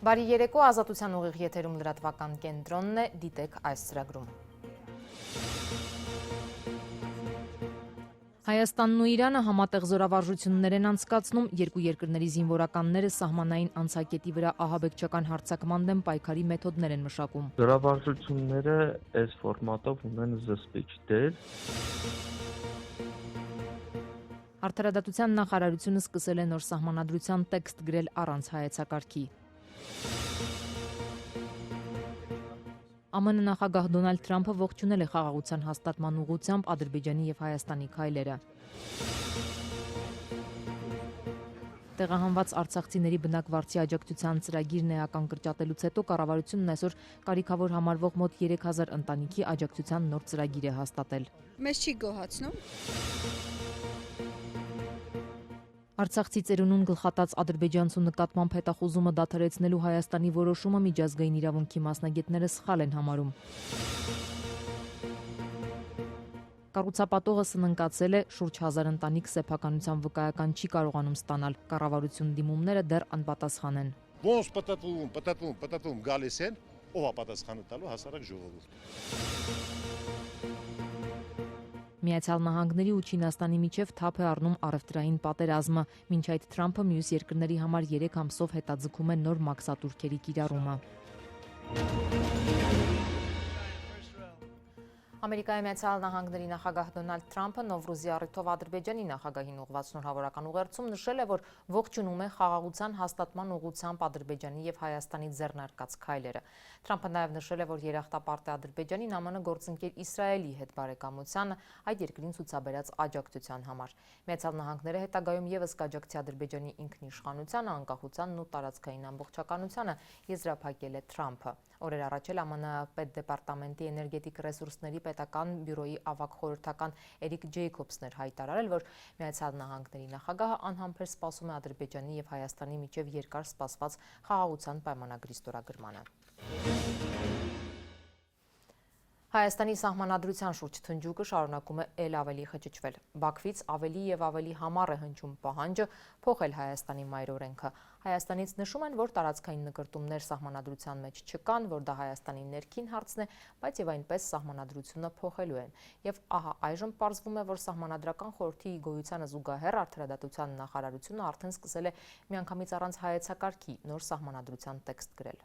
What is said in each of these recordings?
Բարի երեկո, Ազատության ուղիղ եթերում լրատվական կենտրոնն է, դիտեք այս ծրագրում։ Հայաստանն ու Իրանը համատեղ զորավարժություններ են անցկացնում, երկու երկրների զինվորականները սահմանային անցակետի վրա ահաբեկչական հարձակման դեմ պայքարի մեթոդներ են մշակում։ Զորավարժությունները այս ֆորմատով ունեն զսպիչ դեր։ Արդարադատության նախարարությունը սկսել է նոր սահմանադրության տեքստ գրել առանց հայեցակարգի։ ԱՄՆ նախագահ Դոնալդ Թրամփը ողջունել է խաղաղության հաստատման ուղղությամբ Ադրբեջանի եւ Հայաստանի քայլերը։ Տեղահանված արցախցիների բնակվարձի աջակցության ծրագիրն էական կրճատելուց հետո կառավարությունն այսօր կարիքավոր համարվող մոտ 3000 ընտանիքի աջակցության նոր ծրագիր է հաստատել։ Մեզ չի գոհացնում։ Արցախցի ծերունուն գլխատած ադրբեջանցու նկատմամբ հետախուզումը դադարեցնելու Հայաստանի որոշումը միջազգային իրավունքի մասնագետները սխալ են համարում։ Կառուցապատողը սննկացել է, շուրջ 1000 ընտանիք սեփականության վկայական չի կարողանում ստանալ, կառավարություն դիմումները դեռ անպատասխան են։ Ոնց պատտվում գալիս են, ով է պատասխանը տալու հասարակ ժողովուրդ։ Միացյալ Նահանգների ու Չինաստանի միջև թափ է առնում առևտրային պատերազմը, մինչ այդ Թրամփը մյուս երկրների համար 3 ամսով հետաձգում է նոր մաքսատուրքերի կիրառումը։ Ամերիկայի Միացյալ Նահանգների նախագահ Դոնալդ Թրամփը Նովրուզի առիթով Ադրբեջանի նախագահին ուղղված շնորհավորական ուղերձում նշել է, որ ողջունում է խաղաղության հաստատման ուղղությամբ Ադրբեջանի եւ Հայաստանի ձեռնարկած քայլերը։ Թրամփը նաև նշել է, որ երախտապարտ է Ադրբեջանին ԱՄՆ գործընկեր Իսրայելի հետ բարեկամությանը այդ երկրին ցուցաբերած աջակցության համար։ Միացյալ Նահանգները հետագայում եւս կաջակցի Ադրբեջանի ինքնիշխանությանը, անկախությանն ու տարածքային ամբողջականությանը, եզրափակել է Թրամփը։ Օրեր առաջ էլ ԱՄՆ պետդեպարտամենտի էներգետիկ ռեսուրսների պետական բյուրոյի ավագ խորհրդական Էրիկ Ջեյքոբսն էր հայտարարել, որ Միացյալ Նահանգների նախագահը անհամբեր սպասում է Ադրբեջանի եւ Հայաստանի միջև երկար սպասված խաղաղության պայմանագրի ստորագրմանը։ Հայաստանի սահմանադրության շուրջ թնջուկը շարունակում է ել ավելի խճճվել։ Բաքվից ավելի եւ ավելի համառ է հնչում պահանջը փոխել Հայաստանի մայրօրենքը։ Հայաստանից նշում են, որ տարածքային նկրտումներ սահմանադրության մեջ չկան, որ դա Հայաստանի ներքին հարցն է, բայց եւ այնպես սահմանադրությունը փոխելու են։ Եվ ահա այժմ պարզվում է, որ սահմանադրական խորհրդի գոյությանը զուգահեռ Արդարադատության նախարարությունը արդեն սկսել է միանգամից առանց հայեցակարգի նոր սահմանադրության տեքստ գրել։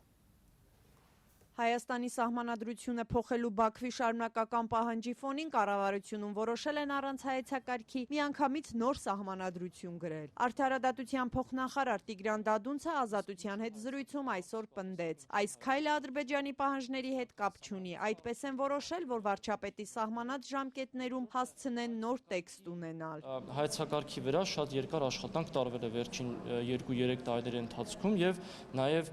Հայաստանի սահմանադրությունը փոխելու Բաքվի շարունակական պահանջի ֆոնին կառավարությունում որոշել են առանց հայեցակարգի միանգամից նոր սահմանադրություն գրել։ Արդարադատության փոխնախարար Տիգրան Դադունցը Ազատության հետ զրույցում այսօր պնդեց. այս քայլը Ադրբեջանի պահանջների հետ կապ չունի, այդպես են որոշել, որ վարչապետի սահմանած ժամկետներում հասցնեն նոր տեքստ ունենալ։ Հայեցակարգի վրա շատ երկար աշխատանք տարվել է վերջին 2-3 տարիների ընթացքում եւ նաեւ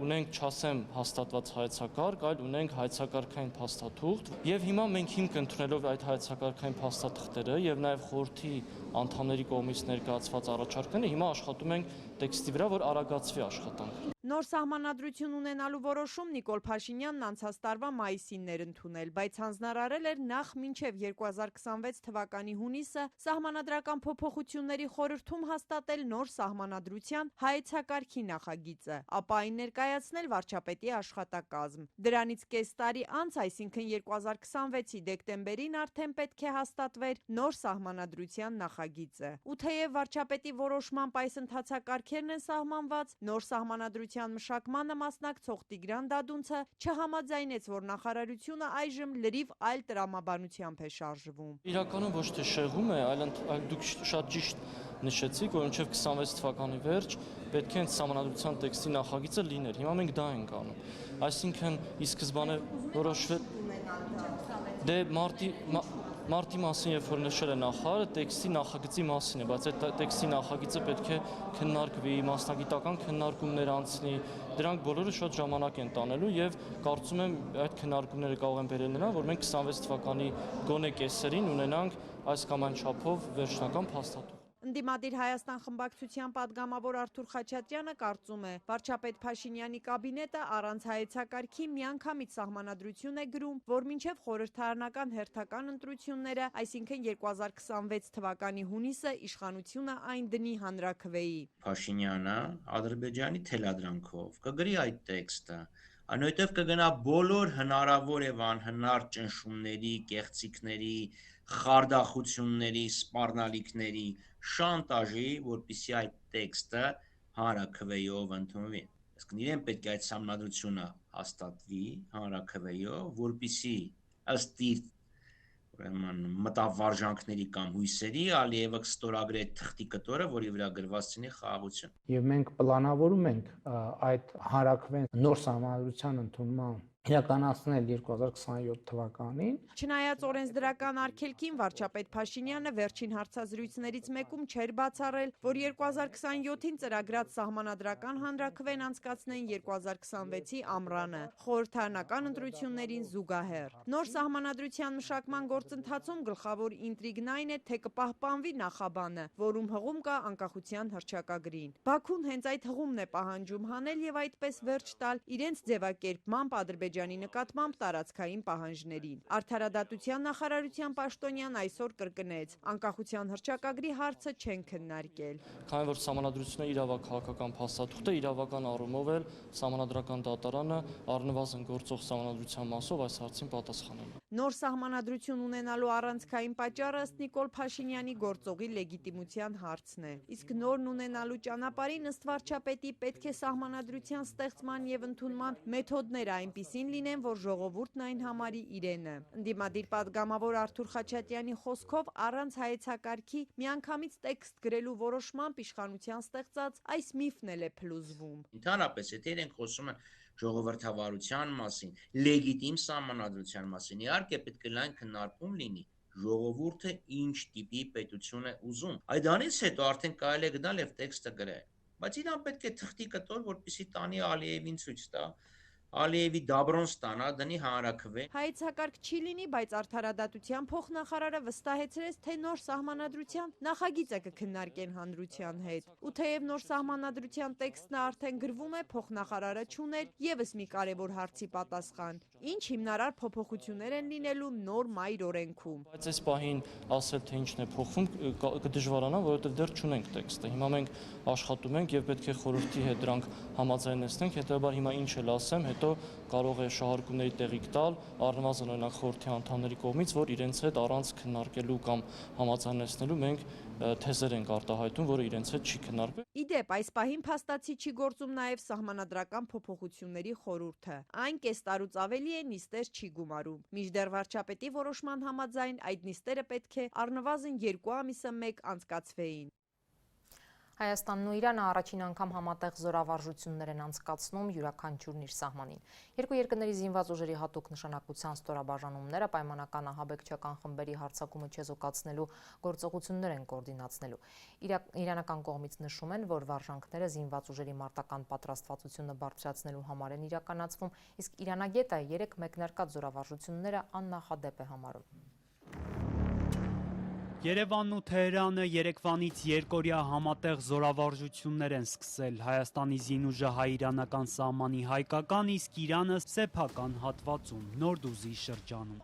ունենք չասեմ հաստատված հայեցակարգ, այլ ունենք հայեցակարգային փաստաթուղթ եւ հիմա մենք հիմք ընդունելով այդ հայեցակարգային փաստաթղթերը եւ նաեւ խորհրդի անդամների կողմից ներկայացված առաջարկները հիմա աշխատում ենք տեքստի վրա, որ արագացվի աշխատանքը։ Նոր սահմանադրություն ունենալու որոշում Նիկոլ Փաշինյանն անցած տարվա մայիսին էր ընդունել, բայց հանձնարարել էր նախ մինչև 2026 թվականի հունիսը սահմանադրական փոփոխությունների խորհրդում հաստատել նոր սահմանադրության հայեցակարգի նախագիծը, ապա այն ներկայացնել վարչապետի աշխատակազմ։ Դրանից կես տարի անց, այսինքն 2026-ի դեկտեմբերին արդեն պետք է հաստատվեր նոր սահմանադրության նախագիծը։ Ու թեև վարչապետի որոշմամբ այս ընթացակարգերն են սահմանված, նոր սահմանադրության մշակմանը մասնակցող Տիգրան Դադունցը չհամաձայնեց, որ նախարարությունը այժմ լրիվ այլ տրամաբանությամբ է շարժվում։ Իրականում ոչ թե շեղում է, այլ դուք շատ ճիշտ նշեցիք, որ մինչև 26 թվականի վերջ պետք է սահմանադրության տեքստի նախագիծը լիներ։ Հիմա մենք դա ենք անում։ Այսինքն ի սկզբանե որոշվել դե մարտի մասին, երբ որ նշել է նախարարը, տեքստի նախագծի մասին է, բայց այդ տեքստի նախագիծը պետք է քննարկվի, մասնագիտական քննարկումներ անցնի, դրանք բոլորը շատ ժամանակ են տանելու եւ կարծում եմ այդ քննարկումները կարող են բերել նրան, որ մենք 26 թվականի գոնե կեսերին ունենանք այս կամ այն չափով վերջնական փաստաթուղթ։ Ընդդիմադիր Հայաստան խմբակցության պատգամավոր Արթուր Խաչատրյանը կարծում է, վարչապետ Փաշինյանի կաբինետը առանց հայեցակարգի միանգամից սահմանադրություն է գրում, որ մինչև խորհրդարանական հերթական ընտրությունները, այսինքն 2026 թվականի հունիսը, իշխանությունը այն դնի հանրաքվեի։ Փաշինյանը Ադրբեջանի թելադրանքով կգրի այդ տեքստը, այնուհետև կգնա բոլոր հնարավոր եւ անհնար ճնշումների, կեղծիքների, խարդախությունների, սպառնալիքների, շանտաժի, որպեսզի այդ տեքստը հանրաքվեով ընդունվի։ Իսկ իրեն պետք է այդ սահմանադրությունը հաստատվի հանրաքվեով, որպեսզի ըստ իր մտավարժանքների կամ հույսերի Ալիևը կստորագրի այդ թղթի կտորը, որի վրա գրված լինի խաղաղություն։ Եվ մենք պլանավորում ենք այդ հանրաքվեն նոր սահմանադրության ընդունման իրականացնել 2027 թվականին։ Չնայած օրենսդրական արգելքին, վարչապետ Փաշինյանը վերջին հարցազրույցներից մեկում չէր բացառել, որ 2027-ին ծրագրած սահմանադրական հանրաքվեն անցկացնեն 2026-ի ամռանը, խորհրդարանական ընտրություններին զուգահեռ։ Նոր սահմանադրության մշակման գործընթացում գլխավոր ինտրիգն այն է, թե կպահպանվի նախաբանը, որում հղում կա անկախության հռչակագրին։ Բաքուն հենց այդ հղումն է պահանջում հանել եւ այդպես վերջ տալ իրենց ձևակերպմամբ Ադրբեջանի նկատմամբ տարածքային պահանջներին։ Արդարադատության նախարարության պաշտոնյան այսօր կրկնեց, անկախության հռչակագրի հարցը չեն քննարկել։ Քանի որ սահմանադրությունը իրավաքաղաքական փաստաթուղթ է, իրավական առումով էլ սահմանադրական դատարանը առնվազն գործող սահմանադրության մասով այս հարցին պատասխանել է։ Նոր սահմանադրություն ունենալու առանցքային պատճառը ըստ Նիկոլ Փաշինյանի գործողի լեգիտիմության հարցն է։ Իսկ նորն ունենալու ճանապարհին ըստ վարչապետի պետք է սահմանադրության ստեղծման եւ ընդունման մեթոդները այնպիսին լինեն, որ ժողովուրդն այն համարի իրենը։ Ընդդիմադիր պատգամավոր Արթուր Խաչատրյանի խոսքով առանց հայեցակարգի միանգամից տեքստ գրելու որոշմամբ իշխանության ստեղծած այս միֆն էլ է փլուզվում։ Ընդհանրապես, եթե իրենք խոսում են ժողովրդավարության մասին, լեգիտիմ սահմանադրության մասին, իհարկե պետք է լայն քննարկում լինի ժողովուրդը ինչ տիպի պետություն է ուզում։ Այդանից հետո արդեն կարելի է գնալ եւ տեքստը գրել։ Բայց իրան պետք է թղթի կտոր, որպեսզի տանի Ալիևին ցույց տա, Ալիևի դաբրոն ստանա, դնի հանրաքվե։ Հայեցակարգ չի լինի, բայց արդարադատության փոխնախարարը վստահեցրեց, թե նոր սահմանադրության նախագիծը կքննարկեն հանրության հետ։ Ու թեև նոր սահմանադրության տեքստն արդեն գրվում է, փոխնախարարը չուներ եւս մի կարևոր հարցի պատասխան. ինչ հիմնարար փոփոխություններ են լինելու նոր մայր օրենքում։ Բայց այս պահին ասել, թե ինչն է փոխվում, կդժվարանա, որովհետև դեռ չունենք տեքստը։ Հիմա մենք աշխատում ենք եւ պետք է խորհրդի հետ դրանք համաձայնեցնենք, հետեւաբար հիմա ինչ էլ ասեմ, հետո կարող է շահարկումների տեղիք տալ առնվազն օրինակ խորհրդի անդամների կողմից, որ իրենց հետ առանց քննարկելու կամ համաձայնեցնելու մենք թեզեր ենք արտահայտում, որը իրենց հետ չի քննարկվել։ Իդեպ, այս պահին փաստացի չի գործում նաև սահմանադրական փոփոխությունների խորհուրդը։ Այն կես տարուց ավելի է նիստեր չի գումարում։ Մինչդեռ վարչապետի որոշման համաձայն այդ նիստերը պետք է առնվազն 2 ամիսը մեկ անցկացվեին։ Հայաստանն ու Իրանը առաջին անգամ համատեղ զորավարժություններ են անցկացնում յուրաքանչյուրն իր սահմանին։ Երկու երկրների զինված ուժերի հատուկ նշանակության ստորաբաժանումները պայմանական ահաբեկչական խմբերի հարձակումը չեզոքացնելու գործողություններ են կոորդինացնելու։ Իրանական կողմից նշում են, որ վարժանքները զինված ուժերի մարտական պատրաստվածությունը բարձրացնելու համար են իրականացվում, իսկ իրանագետը 3 մեկնարկած զորավարժությունները աննախադեպ է համարում։ Երևանն ու Թեհրանը երեկվանից երկօրյա համատեղ զորավարժություններ են սկսել։ Հայաստանի զինուժը հայ-իրանական սահմանի հայկական, իսկ Իրանը սեփական հատվածում, Նորդուզի շրջանում։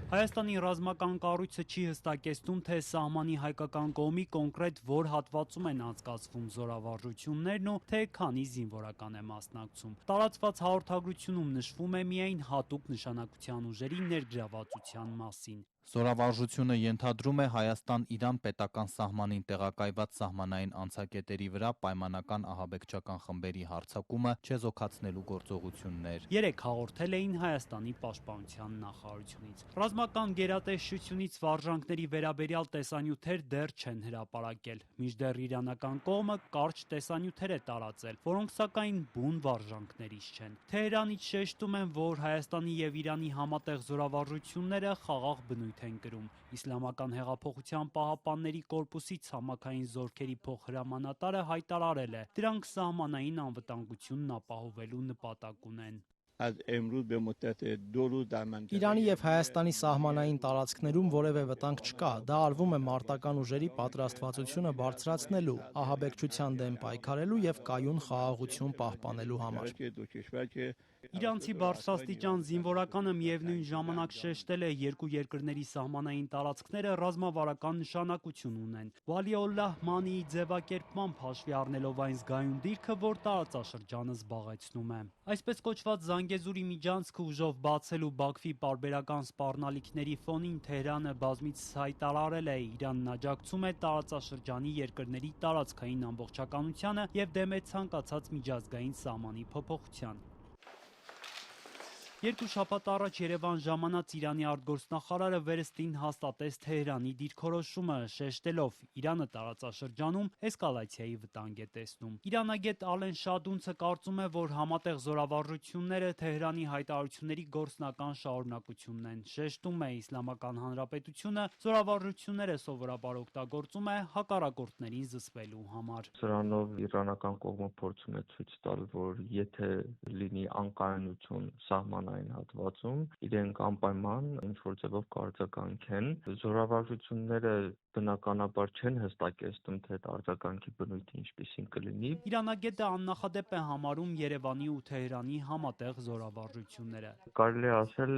Հայաստանի ռազմական կառույցը չի հստակեցնում, թե սահմանի հայկական կողմի կոնկրետ որ հատվածում են անցկացվում զորավարժություններն ու թե քանի զինվորական է մասնակցում։ Տարածված հաղորդագրությունում նշվում է միայն հատուկ նշանակության ուժերի ներգրավվածության մասին։ Զորավարժությունը ենթադրում է Հայաստան-Իրան պետական սահմանին տեղակայված սահմանային անցակետերի վրա պայմանական ահաբեկչական խմբերի հարձակումը չեզոքացնելու գործողություններ։ 3 հաղորդել էին Հայաստանի պաշտպանության նախարարությունից։ Ռազմական գերատեսչությունից վարժանքների վերաբերյալ տեսանյութեր դեռ չեն հրապարակել։ Մինչդեռ իրանական կողմը կարճ տեսանյութեր է տարածել, որոնք սակայն բուն վարժանքներից չեն։ Թեհրանից շեշտում են, որ Հայաստանի եւ Իրանի համատեղ զորավարժությունները խաղաղ բնույթ են կրում։ Իսլամական հեղափոխության պահապանների կորպուսի ցամաքային զորքերի փոխհրամանատարը հայտարարել է, դրանք սահմանային անվտանգությունն ապահովելու նպատակ ունեն։ Իրանի եւ Հայաստանի սահմանային տարածքներում որևէ վտանգ չկա, դա արվում է մարտական ուժերի պատրաստվածությունը բարձրացնելու, ահաբեկչության դեմ պայքարելու եւ կայուն խաղաղություն պահպանելու համար։ Իրանցի բարձրաստիճան զինվորականը միևնույն ժամանակ շեշտել է երկու երկրների սահմանային տարածքները ռազմավարական նշանակություն ունեն։ Վալիոլլահ Մանիի ձևակերպմամբ հաշվի առնելով այն զգայուն դիրքը, որ տարածաշրջանը զբաղեցնում է։ Այսպես կոչված Զանգեզուրի միջանցքը ուժով բացելու Բաքվի պարբերական սպառնալիքների ֆոնին Թեհրանը բազմիցս հայտարարել է, Իրանն աջակցում է տարածաշրջանի երկրների տարածքային ամբողջականությանը եւ դեմ է ցանկացած միջազգային սահմանի փոփոխության։ Երկու շաբաթ առաջ Երևան ժամանած Իրանի արտգործնախարարը վերստին հաստատեց Թեհրանի դիրքորոշումը, շեշտելով Իրանը տարածաշրջանում էսկալացիայի վտանգ է տեսնում։ Իրանագետ Ալեն Շադունցը կարծում է, որ համատեղ զորավարժությունները Թեհրանի հայտարարությունների գործնական շարունակությունն են։ Շեշտում է Իսլամական Հանրապետությունը զորավարժությունները սովորաբար օգտագործում է հակառակորդներին զսպելու համար։ Սրանով իրանական կողմը փորձում է ցույց տալ, որ եթե լինի անկայունություն սահման այն հատվածում իրենք անպայման ինչ-որ ձևով կարձագանքեն։ Զորավարժությունները բնականաբար չեն հստակեցնում, թե արձագանքի բնույթը ինչպիսին կլինի։ Իրանագետը աննախադեպ է համարում Երևանի ու Թեհրանի համատեղ զորավարժությունները։ Կարելի է ասել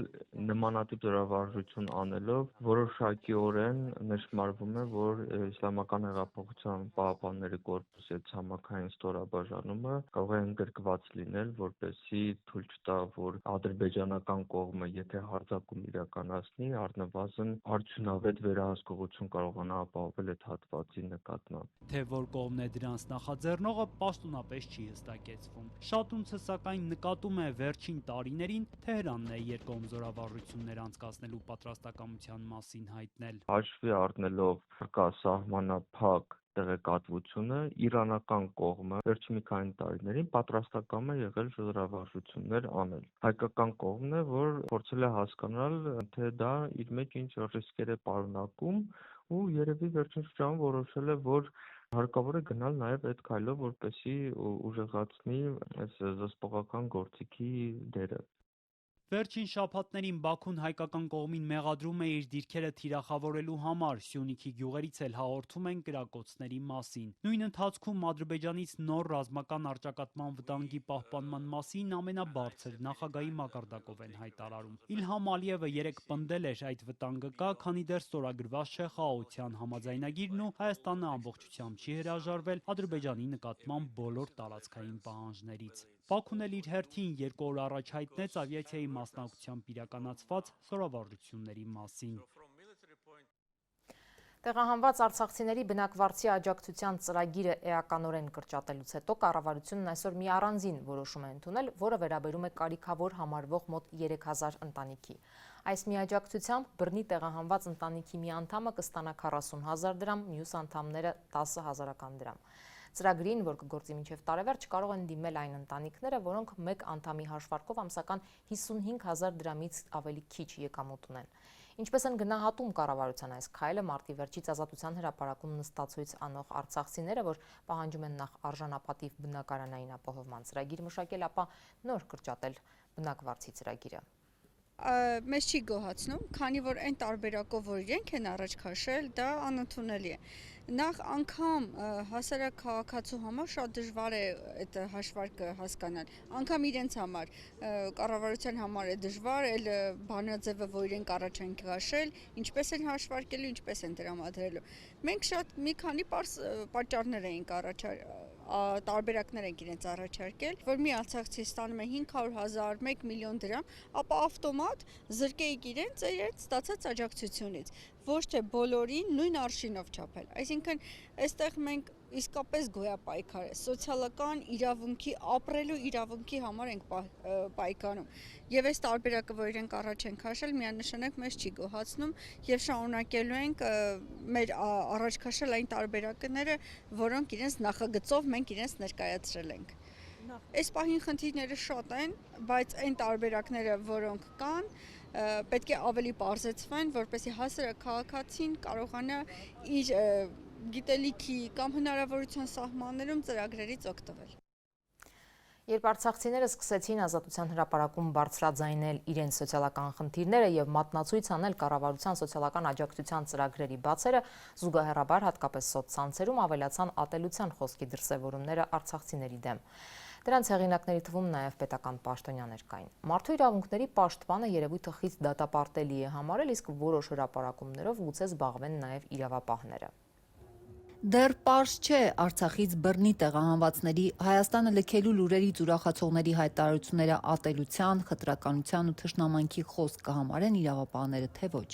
նմանատիպ զորավարժություն անելով որոշակիորեն նշмарվում է, որ Իսլամական հեղափոխության պահապանների կորպուսի ցամաքային ստորաբաժանումը կարող է ընդգրկված լինել, որպեսզի թույլ չտա, որ ադրբեջանական կողմը, եթե հարձակում իրականացնի, առնվազն արդյունավետ վերահսկողություն կարողանա ապահովել այդ հատվածի նկատմամբ։ Թե որ կողմն է դրանց նախաձեռնողը, պաշտոնապես չի հստակեցվում։ Շատունցը սակայն նկատում է վերջին տարիներին Թեհրանն է երկկողմ զորավարժություններ անցկացնելու պատրաստակամության մասին հայտնել։ Հաշվի առնելով կա սահմանափակ տեղեկատվությունը, իրանական կողմը վերջին մի քանի տարիներին պատրաստակամ է եղել զորավարժություններ անել։ Հայկական կողմն է, որ փորձել է հասկանալ, թե դա իր մեջ ինչ ռիսկեր է պարունակում ու երևի վերջին շրջանում որոշել է, որ հարկավոր է գնալ նաև այդ քայլով, որպեսզի ուժեղացնի այս զսպողական գործիքի դերը։ Վերջին շաբաթներին Բաքուն հայկական կողմին մեղադրում է իր դիրքերը թիրախավորելու համար, Սյունիքի գյուղերից էլ հաղորդում են կրակոցների մասին։ Նույն ընթացքում Ադրբեջանից նոր ռազմական առճակատման վտանգի պահպանման մասին ամենաբարձր նախագահի մակարդակով են հայտարարում։ Իլհամ Ալիևը երեկ պնդել էր այդ վտանգը կա, քանի դեռ ստորագրված չէ խաղաղության համաձայնագիրն ու Հայաստանը ամբողջությամբ չի հրաժարվել Ադրբեջանի նկատմամբ բոլոր տարածքային պահանջներից։ Բաքուն էլ իր հերթին 2 օր առաջ հայտնեց ավիացիայի մասնակցությամբ իրականացված զորավարժությունների մասին։ Տեղահանված արցախցիների բնակվարձի աջակցության ծրագիրը էականորեն կրճատելուց հետո կառավարությունն այսօր մի առանձին որոշում է ընդունել, որը վերաբերում է կարիքավոր համարվող մոտ 3000 ընտանիքի։ Այս միաջակցությամբ բռնի տեղահանված ընտանիքի մի անդամը կստանա 40,000 դրամ, մյուս անդամները 10,000 դրամ։ Ծրագրին, որ կգործի մինչև տարեվերջ, կարող են դիմել այն ընտանիքները, որոնք մեկ անդամի հաշվարկով ամսական 55,000 դրամից ավելի քիչ եկամուտ ունեն։ Ինչպես են գնահատում կառավարության այս քայլը, մարտի վերջից Ազատության հրապարակում նստացույց անող արցախցիները, որ պահանջում են նախ արժանապատիվ բնակարանային ապահովման ծրագիր մշակել, ապա նոր կրճատել բնակվարձի ծրագիրը։ Մեզ չի գոհացնում, քանի որ այն տարբերակով, որ իրենք են առաջ քաշել, դա անընդունելի է։ Նախ անգամ հասարակ քաղաքացու համար շատ դժվար է այդ հաշվարկը հասկանալ։ Անգամ իրենց համար, կառավարության համար է դժվար, էլ բանաձևը, որ իրենք առաջ են քաշել, ինչպես են հաշվարկելու, ինչպես են տրամադրելու։ Մենք շատ մի քանի պատճառներ էինք տարբերակներ ենք իրենց առաջարկել, որ մի արցախցի ստանում է 500,000, 1 միլիոն դրամ, ապա ավտոմատ զրկեիք իրենց ստացած աջակցությունից, ոչ թե բոլորին նույն արշինով չափել։ Այսինքն, այստեղ մենք իսկապես գոյապայքար է, սոցիալական իրավունքի, ապրելու իրավունքի համար ենք պայքարում։ Եվ այս տարբերակը, որ իրենք առաջ են քաշել, միանշանակ մեզ չի գոհացնում եւ շարունակելու ենք մեր առաջ քաշել այն տարբերակները, որոնք իրենց նախագծով մենք իրենց ներկայացրել ենք։ Այս պահին խնդիրները շատ են, բայց այն տարբերակները, որոնք կան, պետք է ավելի պարզեցվեն, որպեսզի հասարակ քաղաքացին կարողանա իր գիտելիքի կամ հնարավորության սահմաններում ծրագրերից օգտվել։ Երբ արցախցիները սկսեցին Ազատության հրապարակում բարձրաձայնել իրենց սոցիալական խնդիրները եւ մատնացույց անել կառավարության սոցիալական աջակցության ծրագրերի բացերը, զուգահեռաբար հատկապես սոցցանցերում ավելացան ատելության խոսքի դրսևորումները արցախցիների դեմ։ Դրանց հեղինակների թվում նաև պետական պաշտոնյաներ կային։ Մարդու իրավունքների պաշտպանը երևույթը խիստ դատապարտելի է համարել, իսկ որոշ հրապարակումներով գուցե զբաղվեն նաև իրավապահները։ Դեռ պարզ չէ Արցախից բռնի տեղահանվածների Հայաստանը լքելու լուրերից ուրախացողների հայտարարությունները ատելության, խտրականության ու թշնամանքի խոսք կհամարեն իրավապահները, թե ոչ։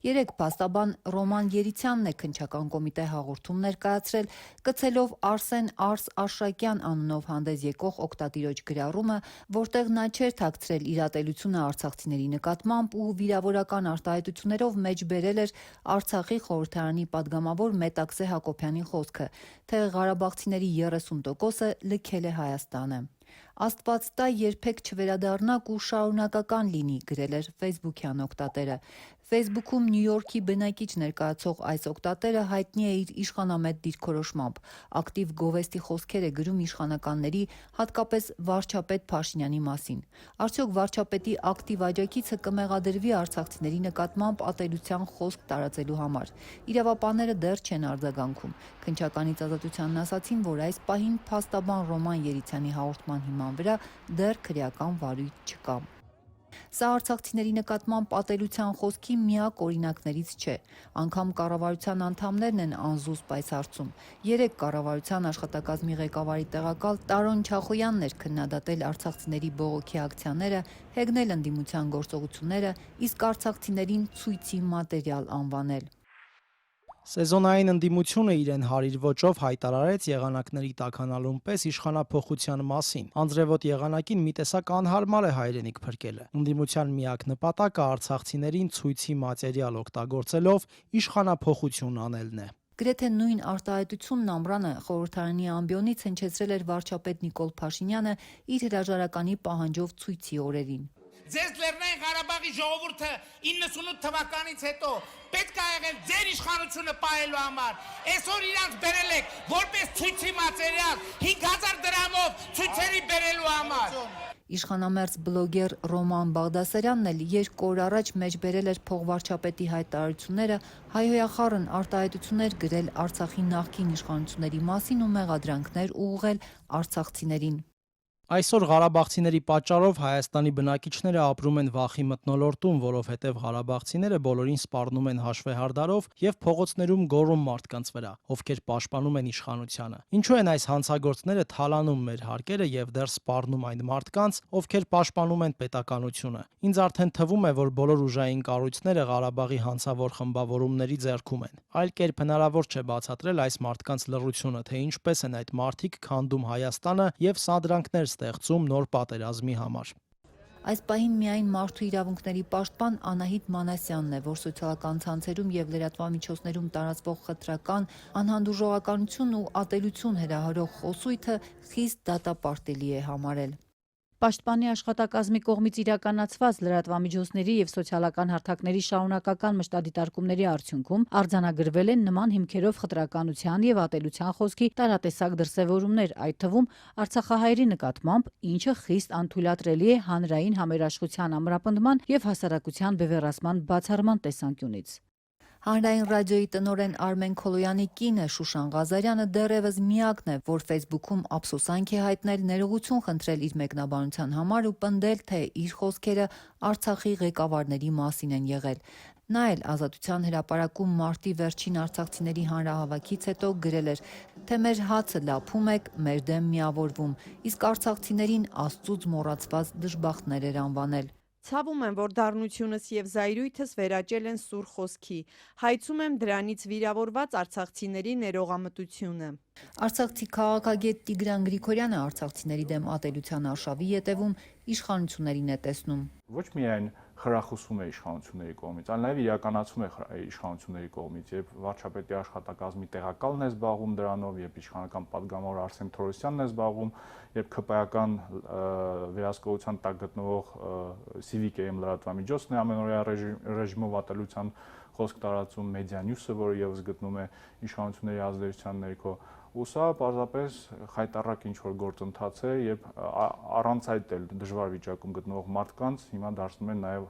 Երեկ փաստաբան Ռոման Երիցյանն է քննչական կոմիտե հաղորդում ներկայացրել, կցելով Արսեն Արս Աշակյան անունով հանդես եկող օգտատիրոջ գրառումը, որտեղ նա չէր թաքցրել իր ատելությունը արցախցիների նկատմամբ ու վիրավորական արտահայտություններով մեջ բերել էր Արցախի խորհրդարանի падգամավոր Մետաքսե Հակոբյանի խոսքը, թե Ղարաբաղցիների 30%-ը լքել է Հայաստանը։ Աստված տա երբեք չվերադառնաք ու շարունակական լինի, գրել էր Facebook-յան օգտատերը։ Facebook-ում Նյու Յորքի բնակիչ ներկայացող այս օգտատերը հայտնի է իր իշխանամետ դիրքորոշմամբ, ակտիվ գովեստի խոսքեր է գրում իշխանականների, հատկապես վարչապետ Փաշինյանի մասին։ Արդյոք վարչապետի ակտիվ աջակիցը կմեղադրվի արցախցիների նկատմամբ ատելության խոսք տարածելու համար։ Իրավապահները դեռ չեն արձագանքում։ Քննչականից Ազատությանն ասացին, որ այս պահին փաստաբան Ռոման Երիցյանի հաղորդման հիման վրա դեռ քրեական վարույթ չկա։ Սա արցախցիների նկատմամբ ատելության խոսքի միակ օրինակներից չէ։ Անգամ կառավարության անդամներն են անզուսպ այս հարցում։ Երեկ կառավարության աշխատակազմի ղեկավարի տեղակալ Տարոն Չախոյանն էր քննադատել արցախցիների բողոքի ակցիաները, հեգնել ընդդիմության գործողությունները, իսկ արցախցիներին ցույցի մատերիալ անվանել։ Սեզոնային ընդդիմությունը իրեն հարիր ոճով հայտարարեց եղանակների տաքանալուն պես իշխանափոխության մասին։ Անձրևոտ եղանակին մի տեսակ անհարմար է հայրենիք փրկելը։ Ընդդիմության միակ նպատակը արցախցիներին ցույցի մատերիալ օգտագործելով իշխանափոխություն անելն է։ Գրեթե նույն արտահայտությունն ամռանը խորհրդարանի ամբիոնից հնչեցրել էր վարչապետ Նիկոլ Փաշինյանը իր հրաժարականի պահանջով ցույցի օրերին։ Ձեզ Լեռնային Ղարաբաղի ժողովուրդը 98 թվականից հետո պետք է եղել ձեր իշխանությունը պահելու համար։ Այսօր իրանք բերել եք որպես ցույցի մատերիալ 5000 դրամով ցույցերի բերելու համար։ Իշխանամերձ բլոգեր Ռոման Բաղդասարյանն էլ 2 օր առաջ մեջ բերել էր փողվարչապետի հայտարարությունները, հայհոյախառն արտահայտություններ գրել Արցախի նախկին իշխանությունների մասին ու մեղադրանքներ ուղղել արցախցիներին։ Այսօր ղարաբաղցիների պատճառով Հայաստանի բնակիչները ապրում են վախի մթնոլորտում, որովհետև ղարաբաղցիները բոլորին սպառնում են հաշվեհարդարով եւ փողոցներում գոռում մարդկանց վրա, ովքեր պաշտպանում են իշխանությանը։ Ինչու են այս հանցագործները թալանում մեր հարկերը եւ դեռ սպառնում այն մարդկանց, ովքեր պաշտպանում են պետականությունը։ Ինձ արդեն թվում է, որ բոլոր ուժային կառույցները Ղարաբաղի հանցավոր խմբավորումների ձեռքում են։ Այլ կերպ հնարավոր չէ բացատրել այս մարդկանց լռությունը, թե ինչպես են այդ մարդիկ քանդում Հայաստանը եւ սադրանքներ ստեղծում նոր պատերազմի համար։ Այս պահին միայն մարդու իրավունքների պաշտպան Անահիտ Մանասյանն է, որ սոցիալական ցանցերում եւ լրատվամիջոցներում տարածվող խտրական, անհանդուրժողականություն ու ատելություն հրահրող խոսույթը խիստ դատապարտելի է համարել։ Պաշտպանի աշխատակազմի կողմից իրականացված լրատվամիջոցների եւ սոցիալական հարթակների շարունակական մշտադիտարկումների արդյունքում արձանագրվել են նման հիմքերով խտրականության եւ ատելության խոսքի տարատեսակ դրսեւորումներ, այդ թվում արցախահայերի նկատմամբ, ինչը խիստ անթույլատրելի է հանրային համերաշխության ամրապնդման եւ հասարակության բևեռացման բացառման տեսանկյունից։ Հանրային ռադիոյի տնօրեն Արմեն Քոլոյանի կինը Շուշան Ղազարյանը դեռևս միակն է, որ Facebook-ում ափսոսանք է հայտնել, ներողություն խնդրել իր մեկնաբանության համար ու պնդել, թե իր խոսքերը Արցախի ղեկավարների մասին են եղել։ Նա էլ Ազատության հրապարակում մարտի վերջին արցախցիների հանրահավաքից հետո գրել էր, թե մեր հացը լափում եք, մեր դեմ միավորվում, իսկ արցախցիներին Աստծուց մոռացված դժբախտներ էր անվանել։ Ցավում եմ, որ դառնությունս եւ զայրույթս վերաճել են սուր խոսքի։ Հայցում եմ դրանից վիրավորված արցախցիների ներողամտությունը։ Արցախցի քաղաքագետ Տիգրան Գրիգորյանը արցախցիների դեմ ատելության արշավի ետևում իշխանություններին է տեսնում։ Ոչ միայն խրախուսում է իշխանությունների կողմից, այլ նաև իրականացում է իշխանությունների կողմից, երբ վարչապետի աշխատակազմի տեղակալն է զբաղվում դրանով, երբ իշխանական падգամավոր Արսեն Թորոսյանն է զբաղվում, երբ ԿՊ-ական վերահսկողության տակ գտնվող Civic-ը լրատվամիջոցն է ամենօրյա ռեժիմով ատելության խոսք տարածում, Media News-ը, որը եւս գտնում է իշխանությունների ազդեցության ներքո, ու սա պարզապես խայտառակ ինչ-որ գործընթաց է եւ առանց այդ էլ դժվար վիճակում գտնվող մարդկանց հիմա դարձնում են նաեւ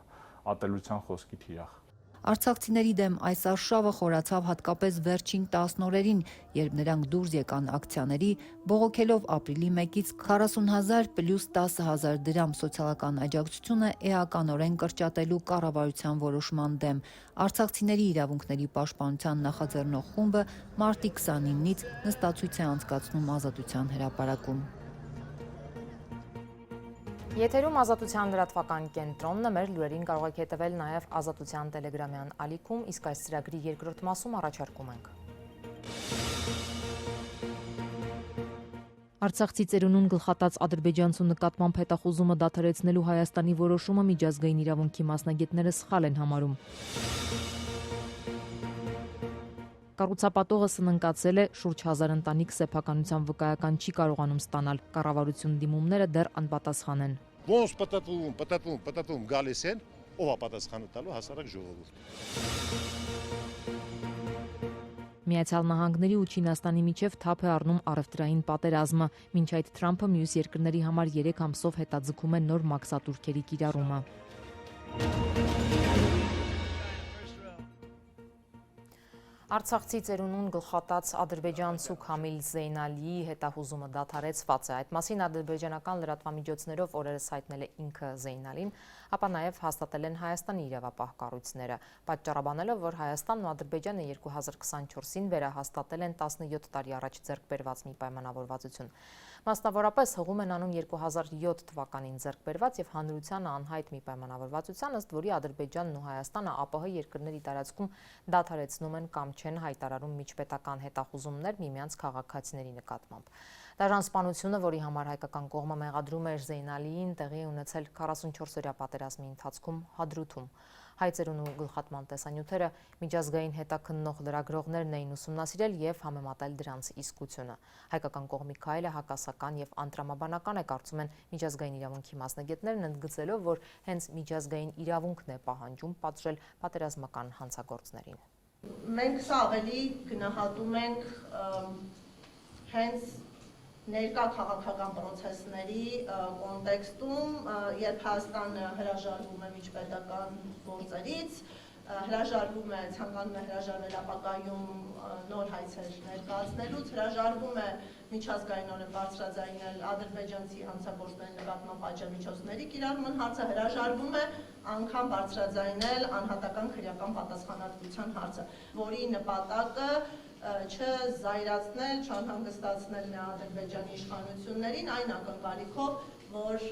ատելության խոսքի թիրախ։ Արցախցիների դեմ այս արշավը խորացավ հատկապես վերջին 10 օրերին, երբ նրանք դուրս եկան ակցիաների, բողոքելով ապրիլի 1-ից 40,000 + 10,000 դրամ սոցիալական աջակցությունը էականորեն կրճատելու կառավարության որոշման դեմ։ Արցախցիների իրավունքների պաշտպանության նախաձեռնող խումբը մարտի 29-ից նստացույց է անցկացնում Ազատության հրապարակում։ Եթերում Ազատության լրատվական կենտրոնն է, մեր լուրերին կարող եք հետևել նաև Ազատության տելեգրամյան ալիքում, իսկ այս ծրագրի երկրորդ մասում առաջարկում ենք։ Արցախցի ծերունուն գլխատած ադրբեջանցու նկատմամբ հետախուզումը դադարեցնելու Հայաստանի որոշումը միջազգային իրավունքի մասնագետները սխալ են համարում։ Կառուցապատողը սննկացել է, շուրջ 1000 ընտանիք սեփականության վկայական չի կարողանում ստանալ, կառավարություն դիմումները դեռ անպատասխան են։ Ոնց պատտվում գալիս են, ով է պատասխանը տալու հասարակ ժողովուրդ։ Միացյալ Նահանգների ու Չինաստանի միջև թափ է առնում առևտրային պատերազմը, մինչ այդ Թրամփը մյուս երկրների համար 3 ամսով հետաձգում է նոր մաքսատուրքերի կիրառումը։ Արցախցի ծերունուն գլխատած ադրբեջանցու Քամիլ Զեյնալիի հետախուզումը դադարեցված է։ Այդ մասին ադրբեջանական լրատվամիջոցներով օրերս հայտնել է ինքը Զեյնալին, ապա նաև հաստատել են Հայաստանի իրավապահ կառույցները, պատճառաբանելով, որ Հայաստանն ու Ադրբեջանը 2024-ին վերահաստատել են 17 տարի առաջ ձեռք բերված մի պայմանավորվածություն։ Մասնավորապես հղում են անում 2007 թվականին ձեռք բերված եւ հանրությանը անհայտ մի պայմանավորվածության, ըստ որի Ադրբեջանն ու Հայաստանը ԱՊՀ երկրների տարածքում դադարեցնում են կամ չեն հայտարարում միջպետական հետախուզումներ միմյանց քաղաքացիների նկատմամբ։ Դաժան որի համար հայկական կողմը մեղադրում էր Զեյնալիին, տեղի է ունեցել 44-օրյա պատերազմի ընթացքում Հադրութում։ Հայ ծերունու գլխատման տեսանյութերը միջազգային հետաքննող լրագրողներն էին ուսումնասիրել եւ համեմատել դրանց իսկությունը։ Հայկական կողմի քայլը հակասական եւ անտրամաբանական է, կարծում են միջազգային իրավունքի մասնագետներն, ընդգծելով, որ հենց միջազգային իրավունքն է պահանջում պատժել պատերազմական հանցագործներին։ Մենք սա ավելի գնահատում ենք հենց ներկա քաղաքական պրոցեսների կոնտեքստում, երբ Հայաստանը հրաժարվում է միջպետական գործերից, հրաժարվում է, ցանկանում է հրաժարվել ապագայում նոր հայցեր ներկայացնելուց, հրաժարվում է միջազգայինորեն բարձրաձայնել ադրբեջանցի հանցագործների նկատմամբ պատժամիջոցների կիրառման հարցը, հրաժարվում է անգամ բարձրաձայնել անհատական քրեական պատասխանատվության հարցը, որի նպատակը չզայրացնել, չանհանգստացնել Ադրբեջանի իշխանություններին այն ակնկալիքով, որ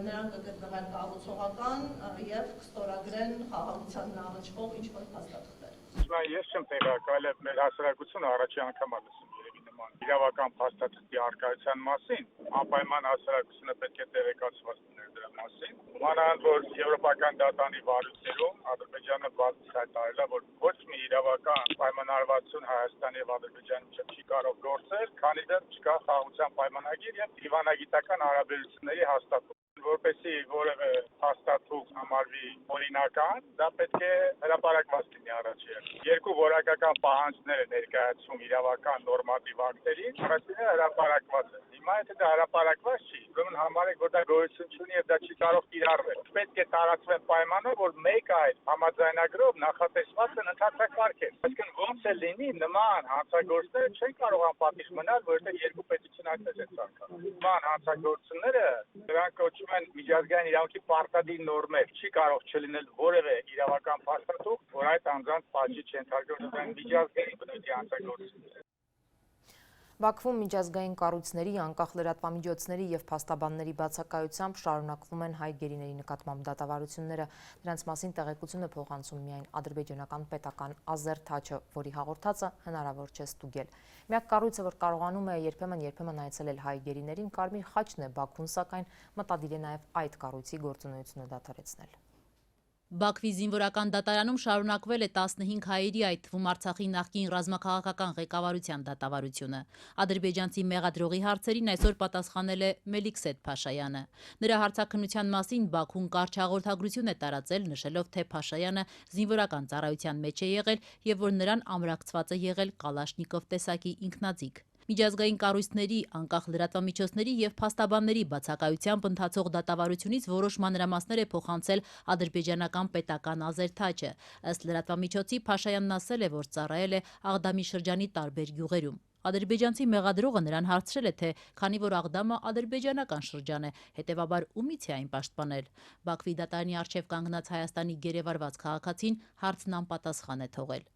նրանք կգտնվեն կառուցողական եւ կստորագրեն խաղաղության առնչվող ինչ-որ փաստաթղթեր։ Հիմա ես չեմ տեղակայել մեր հասարակությունը առաջի անգամ է լսում երևի նման իրավական փաստաթղթի առկայության մասին, անպայման հասարակությունը պետք է տեղեկացված լիներ դրա մասին։ Մանավանդ որ եվրոպական դատանի վարույթներում Ադրբեջանը բացի հայտարարել է, որ ոչ մի իրավական պայմանավորվածություն Հայաստանի եւ Ադրբեջանի միջեւ չի կարող գործել, քանի դեռ չկա խաղաղության պայմանագիր եւ դիվանագիտական հարաբերությունների հաստատում։ Որպեսզի որևէ հաստատում համարվի օրինական, դա պետք է հրապարակված լինի առաջին։ Երկու որակական պահանջներ են ներկայացում իրավական նորմատիվ ակտերին, առաջինը հրապարակված է։ Հիմա եթե դա հրապարակված չի, ուրեմն համարեք, որ դա գոյություն չունի եւ դա չի կարող կիրառվել։ Պետք է տարածվեն պայմաններ, որ մեկ այդ համաձայնագրով նախատեսված են ընդհանրակարգեր։ Այսինքն ոնց է լինի նման հանցագործները չեն կարող անպատիժ մնալ, որովհետեւ երկու պետություն այդպես են ցանկանում։ Նման հանցագործությունները դրանք կոչվում են միջազգային իրավունքի պարտադիր նորմեր, չի կարող չլինել որևէ իրավական փաստաթուղթ, որ այդ անձանց պատժի չընթարկվեն միջազգային բնույթի հանցագործությունները։ Բաքվում միջազգային կառույցների, անկախ լրատվամիջոցների եւ փաստաբանների բացակայությամբ շարունակվում են հայ գերիների նկատմամբ դատավարությունները։ Դրանց մասին տեղեկություն է փոխանցում միայն ադրբեջանական պետական Ազերթաչը, որի հաղորդածը հնարավոր չէ ստուգել։ Միակ կառույցը, որ կարողանում է երբեմն այցելել հայ գերիներին, Կարմիր խաչն է Բաքվում, սակայն մտադիր է նաեւ այդ կառույցի գործունեությունը դադարեցնել։ Բաքվի զինվորական դատարանում շարունակվել է 15 հայերի, այդ թվում Արցախի նախկին ռազմաքաղաքական ղեկավարության դատավարությունը։ Ադրբեջանցի մեղադրողի հարցերին այսօր պատասխանել է Մելիքսեթ Փաշայանը։ Նրա հարցաքննության մասին Բաքուն կարճ հաղորդագրություն է տարածել, նշելով, թե Փաշայանը զինվորական ծառայության մեջ է եղել եւ որ նրան ամրակցված է եղել Կալաշնիկով տեսակի ինքնաձիգ։ Միջազգային կառույցների, անկախ լրատվամիջոցների եւ փաստաբանների բացակայությամբ ընթացող դատավարությունից որոշ մանրամասներ է փոխանցել ադրբեջանական պետական ազերթաճը։ Ըստ լրատվամիջոցի Փաշայանն ասել է, որ ծառայել է Աղդամի շրջանի տարբեր գյուղերում։ Ադրբեջանցի մեղադրողը նրան հարցրել է, թե քանի որ Աղդամը ադրբեջանական շրջան է, հետևաբար ումից է այն պաշտպանել։ Բաքվի դատարանի առջև կանգնած Հայաստանի գերեվարված քաղաքացին հարցն անպատասխան է թողել։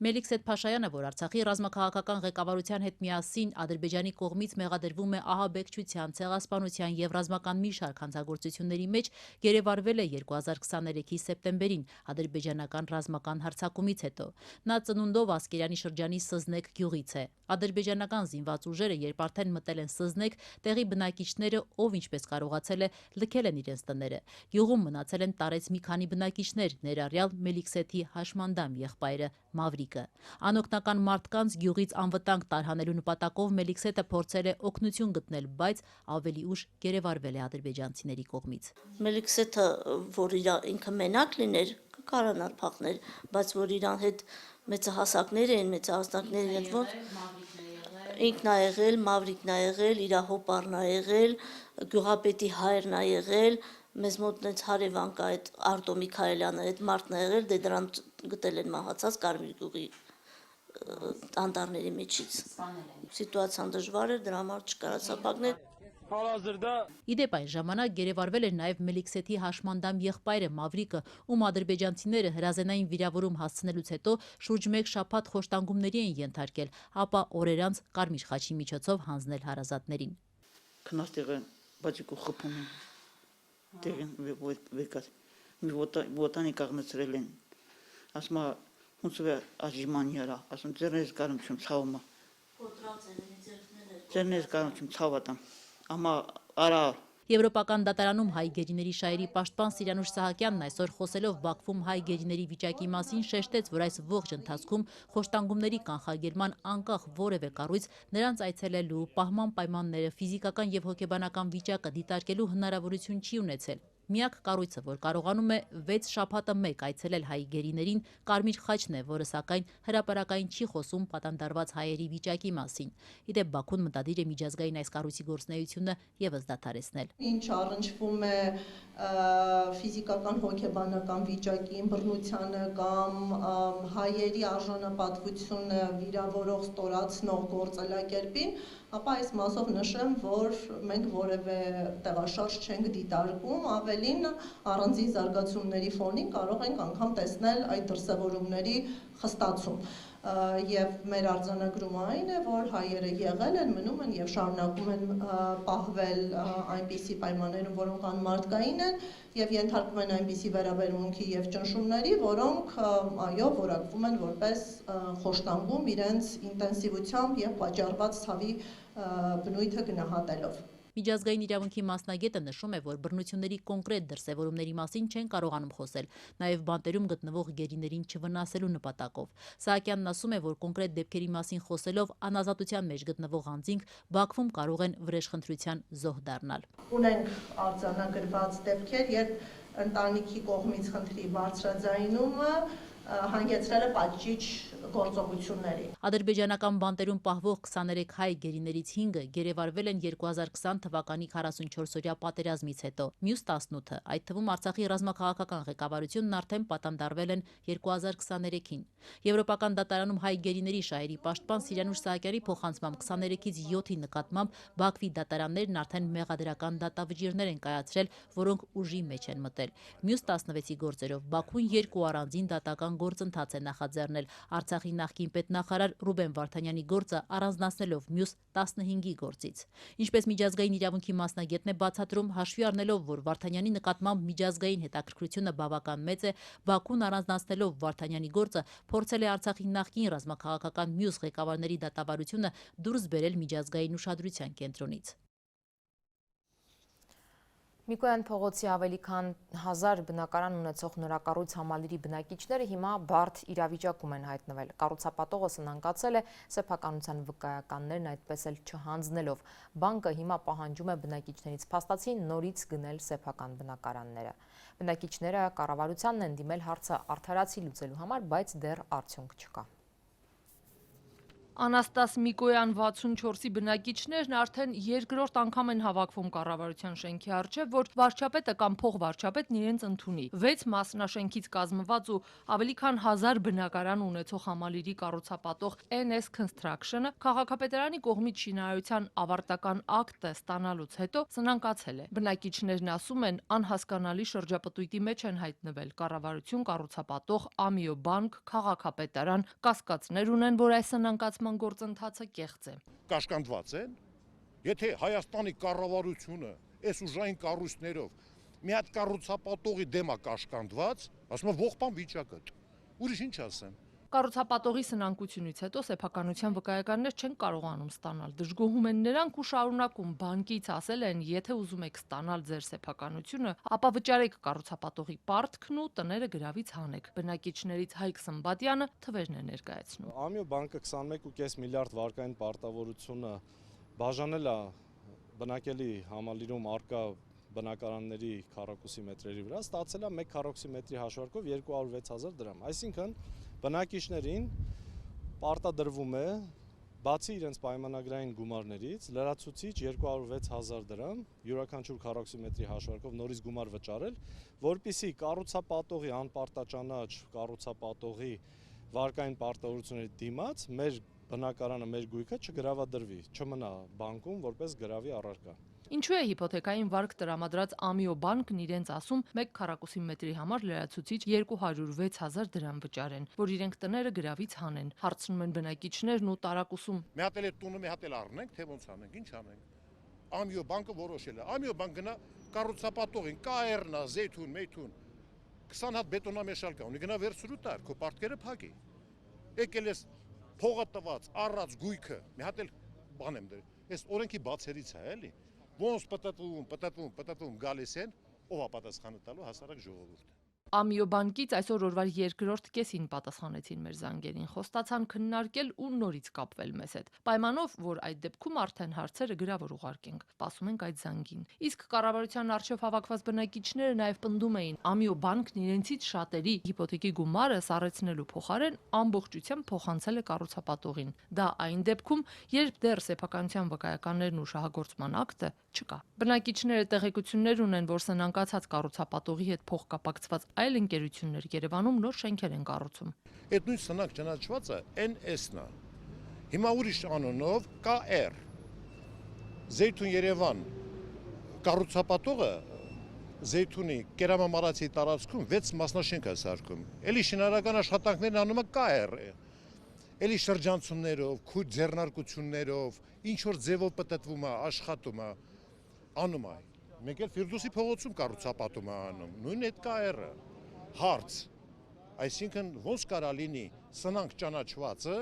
Մելիքսեթ Փաշայանը, որ Արցախի ռազմաքաղաքական ղեկավարության հետ միասին Ադրբեջանի կողմից մեղադրվում է ահաբեկչության, ցեղասպանության եւ ռազմական մի շարք հանցագործությունների մեջ, գերեվարվել է 2023-ի սեպտեմբերին ադրբեջանական ռազմական հարձակումից հետո։ Նա ծնունդով Ասկերանի շրջանի Սզնեկ գյուղից է։ Ադրբեջանական զինված ուժերը, երբ արդեն մտել են Սզնեկ, տեղի բնակիչները, ով ինչպես կարողացել է, լքել են իրենց տները։ Գյուղում մնացել են տարեց մի քանի բնակիչներ, ներառյալ Մելիքսեթի հաշմանդամ եղբայրը Մավրիկը։ Անօգնական մարդկանց գյուղից անվտանգ տարհանելու նպատակով Մելիքսեթը փորձել է օգնություն գտնել, բայց ավելի ուշ գերեվարվել է ադրբեջանցիների կողմից։ Մելիքսեթը, որ իր ինքը մենակ լիներ, կարողանար փախնել, բայց որ իրան հետ մեծահասակներ են, մեծահասակներ են, ոնց ինքն ա եղել, Մավրիկն ա եղել, իր հոպարն ա եղել, գյուղապետի հայրն ա եղել, մեզ մոտ նենց հարևան կա այդ Արտո Միքայելյանը, այդ մարդն ա եղել, դե դրան գտել են մահացած Կարմիր գյուղի անտառների մեջից։ Սիտուացիան դժվար էր, դրա համար չկարացա փակնել։ Իդեպ այն ժամանակ գերեվարվել էր նաև Մելիքսեթի հաշմանդամ եղբայրը Մավրիկը, ում ադրբեջանցիները հրազենային վիրավորում հասցնելուց հետո շուրջ 1 շաբաթ խոշտանգումների են ենթարկել, ապա օրեր անց Կարմիր խաչի միջոցով հանձնել հարազատներին։ Քնաստեղը բաճիկու խփում են։ Դերին վեկած։ Մի ոտանի կաղնեցրել են։ Ասում է ոնց է աջիմանիարա, ասում ձերնես կարում չեմ ցավը։ Ձերնես կարում չեմ ցավատամ։ Ամա արա Եվրոպական դատարանում հայ գերիների շահերի պաշտպան Սիրանուշ Սահակյանն այսօր խոսելով Բաքվում հայ գերիների վիճակի մասին շեշտեց, որ այս ողջ ընթացքում խոշտանգումների կանխարգելման անկախ որևէ կառույց նրանց այցելելու, պահման պայմանները, ֆիզիկական եւ հոգեբանական վիճակը դիտարկելու հնարավորություն չի ունեցել։ Միակ կառույցը, որ կարողանում է 6 շաբաթը մեկ այցելել հայ գերիներին, Կարմիր խաչն է, որը սակայն հրապարակային չի խոսում պատանդարված հայերի վիճակի մասին։ Իդեպ Բաքուն մտադիր է միջազգային այս կառույցի գործունեությունը եւս դադարեցնել։ Ինչ առնչվում է ֆիզիկական հոգեբանական վիճակին, բռնությանը կամ հայերի արժանապատվությունը վիրավորող ստորացնող գործելակերպին, ապա այս մասով նշեմ, որ մենք որևէ տեղաշարժ չենք դիտարկում, ավելին առանձին զարգացումների ֆոնին կարող ենք անգամ տեսնել այդ դրսևորումների խստացում։ Եվ մեր արձանագրումը այն է, որ հայերը եղել են, մնում են եւ շարունակում են պահվել այնպիսի պայմաններում, որոնք անմարդկային են եւ ենթարկվում են այնպիսի վերաբերմունքի եւ ճնշումների, որոնք այո, որակվում են որպես խոշտանգում իրենց ինտենսիվությամբ եւ պատճառված ցավի բնույթը գնահատելով։ Միջազգային իրավունքի մասնագետը նշում է, որ բռնությունների կոնկրետ դրսևորումների մասին չեն կարողանում խոսել, նաև բանտերում գտնվող գերիներին չվնասելու նպատակով։ Սահակյանն ասում է, որ կոնկրետ դեպքերի մասին խոսելով անազատության մեջ գտնվող անձինք Բաքվում կարող են վրեժխնդրության զոհ դառնալ։ Ունենք արձանագրված դեպքեր, երբ ընտանիքի կողմից խնդրի բարձրաձայնումը հանգեցրել է պատժիչ գործողությունների։ Ադրբեջանական բանտերում պահվող 23 հայ գերիներից 5-ը գերեվարվել են 2020 թվականի 44-օրյա պատերազմից հետո։ Մյուս 18-ը, այդ թվում Արցախի ռազմաքաղաքական ղեկավարությունն արդեն պատանդարվել են 2023-ին։ Եվրոպական դատարանում հայ գերիների շահերի պաշտպան Սիրանուշ Սահակյանի փոխանցմամբ 23-ից 7-ի նկատմամբ Բաքվի դատարաններն արդեն մեղադրական դատավճիռներ են կայացրել, որոնք ուժի մեջ են մտել։ Մյուս 16-ի գործերով Բաքուն 2 առանձին դատական գործընթաց է նախաձեռնել Արցախի նախկին պետնախարար Ռուբեն Վարդանյանի գործը առանձնացնելով մյուս 15-ի գործից։ Ինչպես միջազգային իրավունքի մասնագետն է բացատրում, հաշվի առնելով, որ Վարդանյանի նկատմամբ միջազգային հետաքրքրությունը բավական մեծ է, Բաքուն առանձնացնելով Վարդանյանի գործը փորձել է Արցախի նախկին ռազմաքաղաքական մյուս ղեկավարների դատավարությունը դուրս բերել միջազգային ուշադրության կենտրոնից։ Միկոյան փողոցի ավելի քան 1000 բնակարան ունեցող նորակառույց համալիրի բնակիչները հիմա բարդ իրավիճակում են հայտնվել։ Կառուցապատողը սնանկացել է սեփականության վկայականներն այդպես էլ չհանձնելով։ Բանկը հիմա պահանջում է բնակիչներից փաստացի նորից գնել սեփական բնակարանները։ Բնակիչները կառավարությանն են դիմել հարցը արդարացի լուծելու համար, բայց դեռ արդյունք չկա։ Անաստաս Միկոյան 64-ի բնակիչներն արդեն երկրորդ անգամ են հավաքվում կառավարության շենքի առջև, որ վարչապետը կամ փոխվարչապետն իրենց ընդունի։ 6 մասնաշենքից կազմված ու ավելի քան 1000 բնակարան ունեցող համալիրի կառուցապատող NS Construction-ը քաղաքապետարանի կողմից շինարարության ավարտական ակտը ստանալուց հետո սնանկացել է։ Բնակիչներն ասում են, անհասկանալի շրջապտույտի մեջ են հայտնվել կառավարություն, կառուցապատող, Ամիո բանկ, քաղաքապետարան, կասկածներ ունեն, որ այս սնանկացման գործընթացը կեղծ է։ Կաշկանդված են, եթե Հայաստանի կառավարությունը այս ուժային կառույցներով մի հատ կառուցապատողի դեմ է կաշկանդված, ասում եմ ողբան վիճակը։ Ուրիշ ինչ ասեմ։ Կառուցապատողի սնանկությունից հետո սեփականության վկայականներ չեն կարողանում ստանալ։ Դժգոհում են նրանք ու շարունակում բանկից ասել են, եթե ուզում եք ստանալ ձեր սեփականությունը, ապա վճարեք կառուցապատողի պարտքն ու տները գրավից հանեք։ Բնակիչներից Հայկ Սմբատյանը թվերն է ներկայացնում։ Ամիո բանկը 21.5 միլիարդ վարկային պարտավորությունը բաժանել է բնակելի համալիրում արկա բնակարանների քառակուսի մետրերի վրա, ստացել է 1 քառակուսի մետրի հաշվարկով 206,000 դրամ։ Այսինքն բնակիչներին պարտադրվում է բացի իրենց պայմանագրային գումարներից լրացուցիչ 206,000 դրամ յուրաքանչյուր քառակուսի մետրի հաշվարկով նորից գումար վճարել, որպեսզի կառուցապատողի անպարտաճանաչ կառուցապատողի վարկային պարտավորությունների դիմաց մեր բնակարանը, մեր գույքը չգրավադրվի, չմնա բանկում որպես գրավի առարկա։ Ինչու է հիփոթեքային վարկ տրամադրած Ամիո բանկն իրենց ասում 1 քառակուսի մետրի համար լրացուցիչ 206,000 դրամ վճարեն, որ իրենք տները գրավից հանեն։ Հարցնում են բնակիչներն ու տարակուսում։ Մի հատ էլ այդ տունը մի հատ էլ առնենք, թե ոնց անենք, ինչ անենք։ Ամիո բանկը որոշել է։ Ամիո բանկ գնա կառուցապատողին, կայերնա, զեյթուն, մեյթուն 20 հատ բետոնամեշալ կա, ունի գնա վերցրու տար, քո պարտքերը փակի։ Եկել ես փողը տված, առած գույքը, մի հատ էլ բան եմ դրել։ Այս օրենքի բացերից է, էլի։ Ոնց պատտվում գալիս են, ով է պատասխանը տալու հասարակ ժողովուրդը։ Ամիո բանկից այսօր օրվա երկրորդ կեսին պատասխանեցին մեր զանգերին, խոստացան քննարկել ու նորից կապվել մեզ հետ։ Պայմանով, որ այդ դեպքում արդեն հարցերը գրավոր ուղարկենք, սպասում ենք այդ զանգին։ Իսկ կառավարության առջև հավաքված բնակիչները նաև պնդում էին, Ամիո բանկն իրենցից շատերի հիփոթեքի գումարը սառեցնելու փոխարեն ամբողջությամբ փոխանցել է կառուցապատողին։ Դա այն դեպքում, երբ դեռ սեփականության վկայականներն ու շահագործման ակտը չկա։ Բնակիչները տեղեկություններ ունեն, որ սնանկացած կառուցապատողի հետ փոխկապակցված այլ ընկերություններ Երևանում նոր շենքեր են կառուցում։ Այդ նույն սնանկ ճանաչվածը NS-ն է։ Հիմա ուրիշ անունով KR Զեյթուն Երևան կառուցապատողը Զեյթունի կերամամարացի տարածքում 6 մասնաշենք է սարքում։ Էլի շինարարական աշխատանքներն անում է KR։ Էլի շրջանցումներով, քույր ձեռնարկություններով, ինչ որ ձևով պատտվում է, աշխատում է, անում է։ Մեկ էլ Ֆիրդուսի փողոցում կառուցապատում է անում, նույն այդ KR-ը, հարց, այսինքն ոնց կարա լինի սնանք ճանաչվածը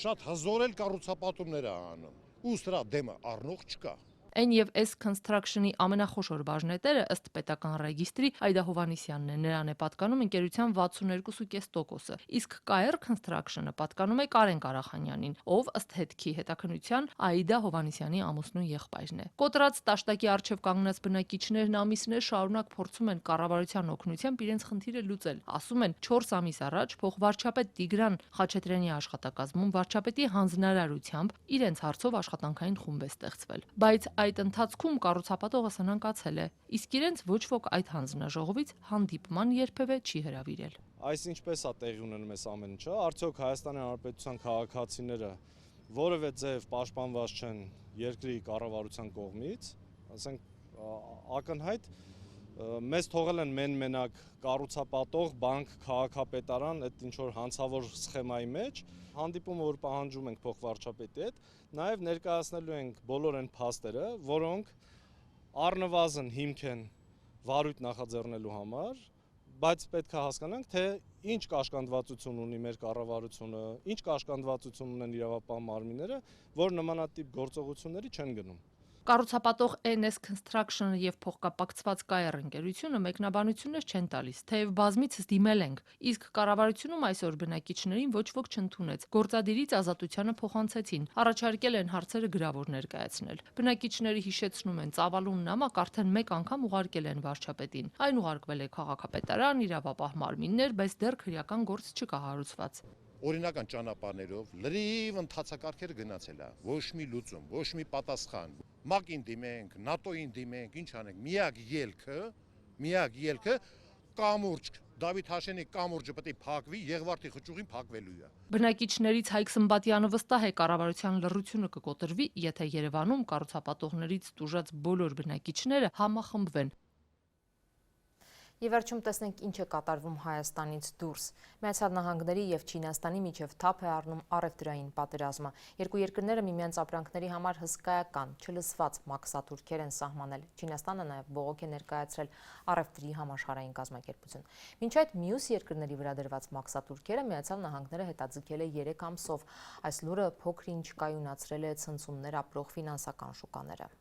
շատ հզոր էլ կառուցապատումներ է անում, ու սրա դեմը առնող չկա։ NS Construction-ի ամենախոշոր բաժնետերը ըստ պետական ռեգիստրի Այդա Հովհաննիսյանն է, նրան է պատկանում ընկերության 62.5%-ը, իսկ KR Construction-ը պատկանում է Կարեն Կարախանյանին, ով ըստ հետքի հետաքննության Այդա Հովհաննիսյանի ամուսնու եղբայրն է։ Կոտրած տաշտակի առջև կանգնած բնակիչներն ամիսներ շարունակ փորձում են կառավարության օգնությամբ իրենց խնդիրը լուծել։ Ասում են 4 ամիս առաջ փոխվարչապետ Տիգրան Խաչատրյանի աշխատակազմում վարչապետի հանձնարարությամբ իրենց հարցով աշխատանքային խումբ է ստեղծվել, բայց այդ ընթացքում կառուցապատողը սնանկացել է, իսկ իրենց ոչ ոք այդ հանձնաժողովից հանդիպման երբևէ չի հրավիրել։ Այս ինչպես է տեղի ունենում այս ամեն ինչը, արդյոք Հայաստանի Հանրապետության քաղաքացիները որևէ ձև պաշտպանված չեն երկրի կառավարության կողմից, ասենք ակնհայտ մեզ թողել են մենակ կառուցապատող, բանկ, քաղաքապետարան, այդ ինչ որ հանցավոր սխեմայի մեջ, հանդիպումը որ պահանջում ենք փոխվարչապետի հետ, նաև ներկայացնելու ենք բոլոր այն փաստերը, որոնք առնվազն հիմք են վարույթ նախաձեռնելու համար, բայց պետք է հասկանանք, թե ինչ կաշկանդվածություն ունի մեր կառավարությունը, ինչ կաշկանդվածություն ունեն իրավապահ մարմինները, որ նմանատիպ գործողությունների չեն գնում։ Կառուցապատող NS Construction-ը եւ փոխկապակցված KR ընկերությունը մեկնաբանություններ չեն տալիս, թեև բազմիցս դիմել ենք, իսկ կառավարությունում այսօր բնակիչներին ոչ ոք չընդունեց։ Գործադիրից ազատությանը փոխանցեցին, առաջարկել են հարցերը գրավոր ներկայացնել։ Բնակիչները հիշեցնում են, ծավալուն նամակ արդեն մեկ անգամ ուղարկել են վարչապետին։ Այն ուղարկվել է քաղաքապետարան, իրավապահ մարմիններ, բայց դեռ քրեական գործ չկա հարուցված։ օրինական ճանապարհներով լրիվ ընթացակարգերը գնացել է, ոչ մի լուծում, ոչ մի պատասխան։ ՄԱԿ-ին դիմենք, ՆԱՏՕ-ին դիմենք, ինչ անենք, միակ ելքը կամուրջ Դավիթ Հաշենի կամուրջը պետք է փակվի, Եղվարդի խճուղին փակվելու է։ Բնակիչներից Հայկ Սմբատյանը վստահ է, կառավարության լռությունը կկոտրվի, եթե Երևանում կառուցապատողներից տուժած բոլոր բնակիչները համախմբվեն։ Եվ վերջում տեսնենք ինչ է կատարվում Հայաստանից դուրս։ Միացյալ Նահանգների և Չինաստանի միջև թափ է առնում առևտրային պատերազմը։ Երկու երկրները միմյանց ապրանքների համար հսկայական, չլսված մաքսատուրքեր են սահմանել։ Չինաստանը նաև բողոք է ներկայացրել առևտրի համաշխարհային կազմակերպություն։ Մինչ այդ մյուս երկրների վրա դրված մաքսատուրքերը Միացյալ Նահանգները հետաձգել է 3 ամսով։ Այս լուրը փոքր-ինչ կայունացրել է ցնցումներ ապրող ֆինանսական շուկաները։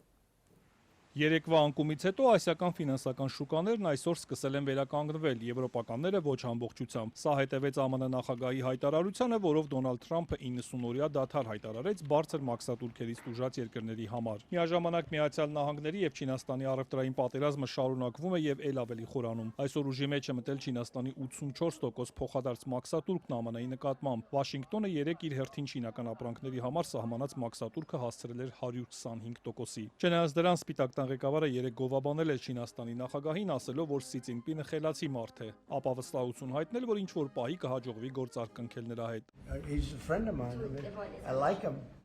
Երեկվա անկումից հետո ասիական ֆինանսական շուկաներն այսօր սկսել են վերականգնվել, եվրոպականները ոչ ամբողջությամբ։ Սա հետևեց ԱՄՆ նախագահի հայտարարությանը, որով Դոնալդ Թրամփը 90-օրյա դադար հայտարարեց բարձր մաքսատուրքերից տուժած երկրների համար։ Միաժամանակ Միացյալ Նահանգների եւ Չինաստանի առևտրային պատերազմը շարունակվում է եւ ել ավելի խորանում։ Այսօր ուժի մեջ է մտել Չինաստանի 84% փոխադարձ մաքսատուրքն ԱՄՆ-ի նկատմամբ։ Վաշինգտոնը երեկ իր հերթին չինական ապրանքների համար սահմանած մաքսատուրքը հասցրել էր 125%-ի։ Չնայած դրան Սպիտակ ղեկավարը երեկ գովաբանել է Չինաստանի նախագահին, ասելով, որ Սի Ցինպինը խելացի մարդ է, ապա վստահություն հայտնել, որ ինչ-որ պահի կհաջողվի գործարք կնքել նրա հետ։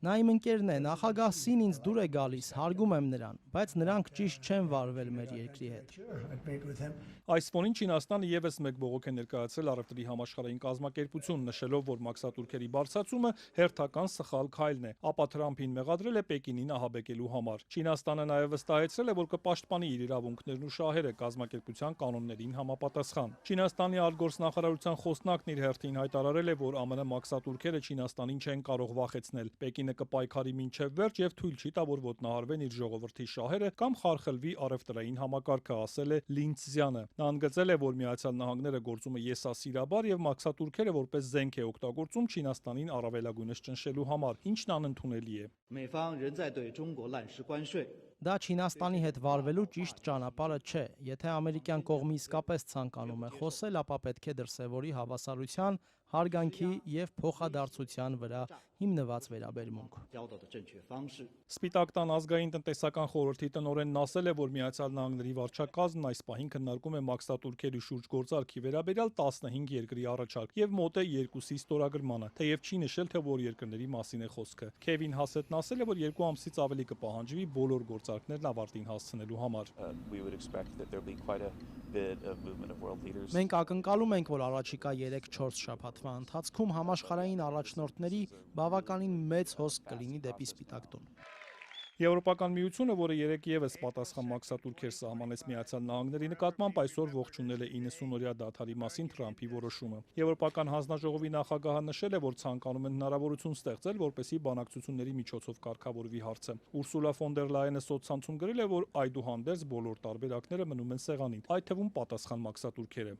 Նա իմ ընկերն է, նախագահ Սին ինձ դուր է գալիս, հարգում եմ նրան, բայց նրանք ճիշտ չեն վարվել մեր երկրի հետ։ Այս ֆոնին Չինաստանը եւս մեկ բողոք է ներկայացրել առևտրի համաշխարհային կազմակերպություն, նշելով, որ մաքսատուրքերի բարձրացումը հերթական սխալ քայլն է, ապա Թրամփին մեղադրել է Պեկինին ահաբեկելու համար։ Չինաստանը նաև վստահեցրել է, որ կպաշտպանի իր իրավունքներն ու շահերը կազմակերպության կանոններին համապատասխան։ Չինաստանի արտգործնախարարության խոսնակն իր հերթին հայտարարել է, որ ԱՄՆ մաքսատուրքերը Չինաստանին չեն կարող վախեցնել։ Պեկինը կպայքարի մինչև վերջ եւ թույլ չի տա, որ ոտնահարվեն իր ժողովրդի շահերը կամ խարխլվի առևտրային համակարգը, ասել է Լինցզյանը։ Նա ընդգծել է, որ Միացյալ Նահանգները գործում է եսասիրաբար եւ մաքսատուրքերը որպես զենք է օգտագործում Չինաստանին առավելագույնս ճնշելու համար, ինչն անընդունելի է։ Դա Չինաստանի հետ վարվելու ճիշտ ճանապարհը չէ։ Եթե ամերիկյան կողմը իսկապես ցանկանում է խոսել, ապա պետք է դրսևորի հավասարության, հարգանքի եւ փոխադարձության վրա հիմնված վերաբերմունք։ Սպիտակ տան ազգային տնտեսական խորհրդի տնօրենն ասել է, որ Միացյալ Նահանգների վարչակազմն այս պահին քննարկում է մաքսատուրքերի շուրջ գործարքի վերաբերյալ 15 երկրի առաջարկ եւ մոտ է 2-ի ստորագրմանը, թեև չի նշել, թե որ երկրների մասին է խոսքը։ Քևին Հասետն ասել է, որ 2 ամսից ավելի կպահանջվի բոլոր գործարքներն ավարտին հասցնելու համար։ Մենք ակնկալում ենք, որ առաջիկա 3-4 շաբաթվա ընթացքում համաշխարհային առաջնորդների բավականին մեծ հոսք կլինի դեպի Սպիտակ տուն։ Եվրոպական միությունը, որը երեկ եւս պատասխան մաքսատուրքեր սահմանեց Միացյալ Նահանգների նկատմամբ, այսօր ողջունել է 90-օրյա դադարի մասին Թրամփի որոշումը։ Եվրոպական հանձնաժողովի նախագահը նշել է, որ ցանկանում են հնարավորություն ստեղծել, որպեսզի բանակցությունների միջոցով կարգավորվի հարցը։ Ուրսուլա ֆոն դեր Լայենը սոցցանցում գրել է, որ այդուհանդերձ բոլոր տարբերակները մնում են սեղանին, այդ թվում պատասխան մաքսատուրքերը։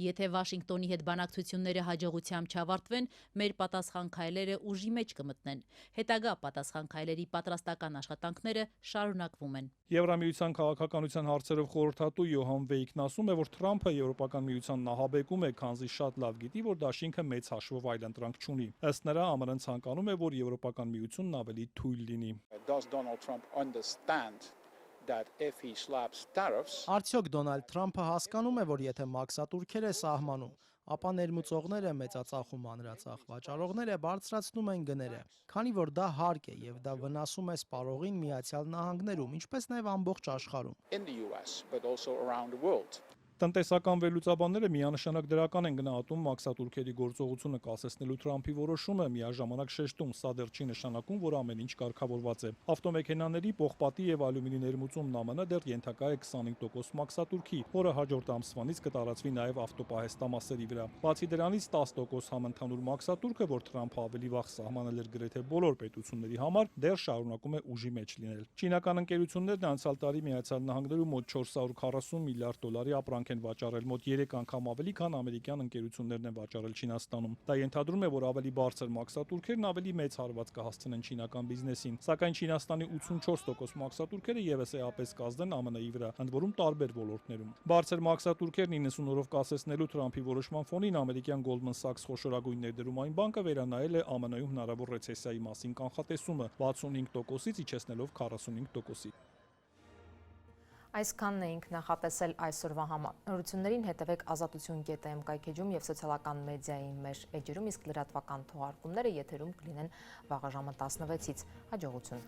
Եթե Վաշինգտոնի հետ բանակցությունները հաջողությամբ չավարտվեն, մեր պատասխան քայլերը ուժի մեջ կմտնեն։ Հետագա պատասխան քայլերի պատրաստական աշխատանքները շարունակվում են։ Եվրամիության քաղաքականության հարցերով խորհրդատու Յոհան Վեյքն ասում է, որ Թրամփը Եվրոպական միությանն ահաբեկում է, քանզի շատ լավ գիտի, որ դաշինքը մեծ հաշվով այլընտրանք չունի։ Ըստ նրա, ԱՄՆ-ն ցանկանում է, որ Եվրոպական միությունն ավելի թույլ լինի։ Արդյոք Դոնալդ Թրամփը հասկանում է, որ եթե մաքսատուրքեր է սահմանում, ապա ներմուծողները մեծածախ ու մանրածախ վաճառողները բարձրացնում են գները, քանի որ դա հարկ է եւ դա վնասում է սպառողին Միացյալ Նահանգներում, ինչպես նաեւ ամբողջ աշխարհում։ Տնտեսական վերլուծաբանները միանշանակ դրական են գնահատում մաքսատուրքերի գործողությունը կասեցնելու Թրամփի որոշումը, միաժամանակ շեշտում, սա դեռ չի նշանակում, որ ամեն ինչ կարգավորված է։ Ավտոմեքենաների, պողպատի եւ ալյումինի ներմուծումն ԱՄՆ դեռ ենթակա է 25% մաքսատուրքի, որը հաջորդ ամսվանից կտարածվի նաեւ ավտոպահեստամասերի վրա։ Բացի դրանից 10% համընդհանուր մաքսատուրքը, որ Թրամփը ավելի վաղ սահմանել էր գրեթե բոլոր պետությունների համար, դեռ շարունակում է ուժի մեջ լինել։ Չինական ընկերություններն անցյալ տարի Միացյալ Նահանգներում մոտ $440 միլիարդ ապրանք աշխատանք են վաճառել, մոտ 3 անգամ ավելի, քան ամերիկյան ընկերություններն են վաճառել Չինաստանում։ Դա ենթադրում է, որ ավելի բարձր մաքսատուրքերն ավելի մեծ հարված կհասցնեն չինական բիզնեսին, սակայն Չինաստանի 84% մաքսատուրքերը եւս էապես կազդեն ԱՄՆ-ի վրա, ընդ որում տարբեր ոլորտներում։ Բարձր մաքսատուրքերն 90 օրով կասեցնելու Թրամփի որոշման ֆոնին ամերիկյան Goldman Sachs խոշորագույն ներդրումային բանկը վերանայել է ԱՄՆ-ում հնարավոր ռեցեսիայի մասին կանխատեսումը 65%-ից իջեցնելով 45%-ի։ Այսքանն էինք նախատեսել այսօրվա համար։ Նորություններին հետևեք ազատություն.am կայքեջում եւ սոցիալական մեդիայի մեր էջերում, իսկ լրատվական թողարկումները եթերում կլինեն վաղ ժամը 16-ից։ Հաջողություն։